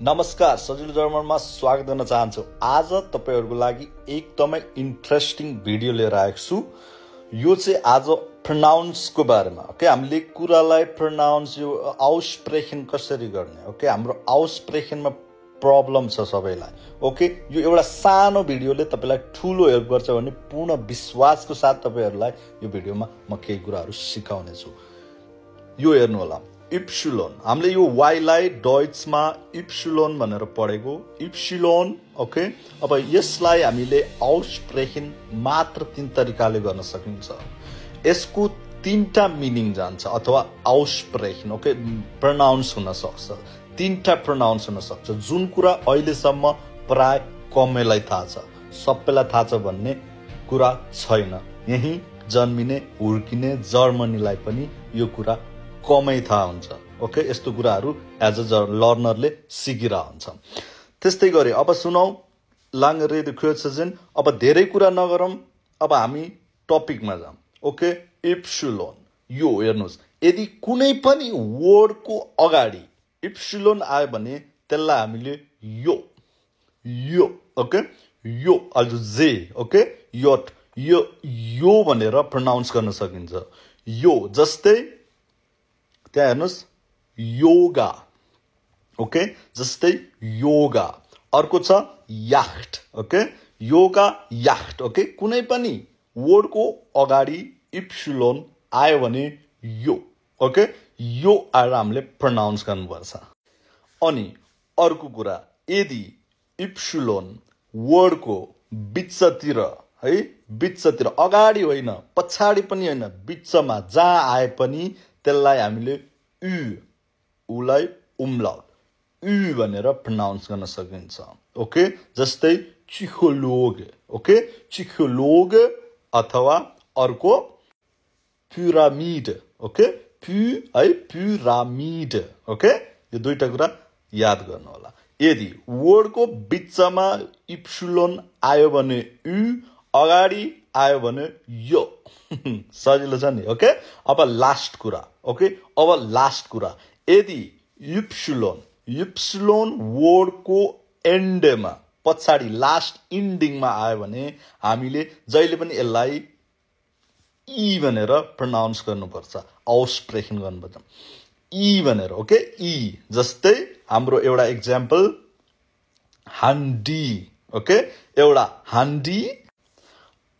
नमस्कार, सजिलो जर्मनमा स्वागत गर्न चाहन्छु। आज तपाईहरुको लागि एकदमै इन्ट्रेस्टिङ भिडियो लिएर आएको छु। यो चाहिँ आज प्रोनाउन्सको बारेमा। ओके, हामीले कुरालाई प्रोनाउन्स यो आउस्प्रेशन कसरी गर्ने। ओके, हाम्रो आउस्प्रेशनमा प्रब्लम छ सबैलाई। ओके, यो एउटा सानो भिडियोले तपाईलाई ठूलो हेल्प गर्छ भन्ने पूर्ण विश्वासको साथ तपाईहरुलाई यो भिडियोमा म केही कुराहरु सिकाउने छु। यो हेर्नु होला। इप्सिलोन, हामीले यो y लाई डचमा इप्सिलोन भनेर पढेको। Epsilon, okay. अब यसलाई हामीले आउस्प्रेशन मात्र 3 तरिकाले गर्न सकिन्छ। यसको 3टा मिनिङ जान्छ अथवा आउस्प्रेशन, ओके, प्रोनाउन्स हुन सक्छ। 3टा प्रोनाउन्स हुन सक्छ, जुन कुरा अहिलेसम्म प्राय कमैलाई थाहा छ। सबैलाई थाहा छ भन्ने कुरा छैन। यही जन्मिने हुर्किने जर्मनीलाई पनि यो कुरा कमै थाहा हुन्छ। ओके, यस्तो कुराहरु एज अ लर्नरले सिकिरा हुन्छ। त्यस्तै गरी अब सुनौ लाङ्गे रेड क्वेश्चन। अब धेरै कुरा नगरौं, अब हामी टपिकमा जाम। ओके, इप्सिलोन, यो हेर्नुस्, यदि कुनै पनि वर्डको अगाडि इप्सिलोन आयो भने त्यसलाई हामीले यो ओके, यो अल्सो जे, ओके, यो भनेर प्रोनाउन्स गर्न सकिन्छ। यो जस्तै त्यहाँ हेर्नुस्, योगा, ओके, जस्तै योगा। अर्को छ याख्ट, ओके, योगा याख्ट। ओके, कुनै पनि वर्डको अगाडि इप्सिलोन आयो भने यो, ओके, यो आएर हामीले प्रोनाउन्स गर्नुपर्छ। अनि अर्को कुरा, यदि इप्सिलोन वर्डको बिचतिर है, बिचतिर, अगाडि होइन पछाडि पनि होइन, बिचमा जहाँ आए पनि त्यसलाई हामीले उलाई उम्लाउट भनेर प्रोनाउन्स गर्न सकिन्छ। ओके, जस्तै चिखोलोग, ओके, चिखोलोग, अथवा अर्को पिरामिड, ओके, पिरामिड। ओके, यो दुईटा कुरा याद गर्नु होला। यदि वर्डको बिचमा इप्सिलोन आयो भने अगाडि आयो भने यो। सजिलो छ नि। ओके, अब लास्ट कुरा। ओके, अब लास्ट कुरा, यदि इप्सिलोन वर्डको एन्डमा पछाडि लास्ट इन्डिङमा आयो भने हामीले जहिले पनि यसलाई ई भनेर प्रोनाउन्स गर्नुपर्छ, आउस्प्रेशन गर्नुपर्छ ई भनेर। ओके, ई। जस्तै हाम्रो एउटा एक्जाम्पल हान्डी, ओके, एउटा हान्डी,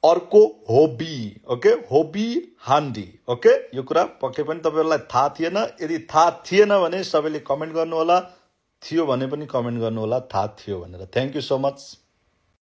अर्को होबी, ओके, होबी हान्डी। ओके, यो कुरा पक्कै पनि तपाईहरुलाई थाहा थिएन। यदि थाहा थिएन भने सबैले कमेन्ट गर्नु होला, थियो भने पनि कमेन्ट गर्नु होला थाहा थियो भनेर। Thank you so much.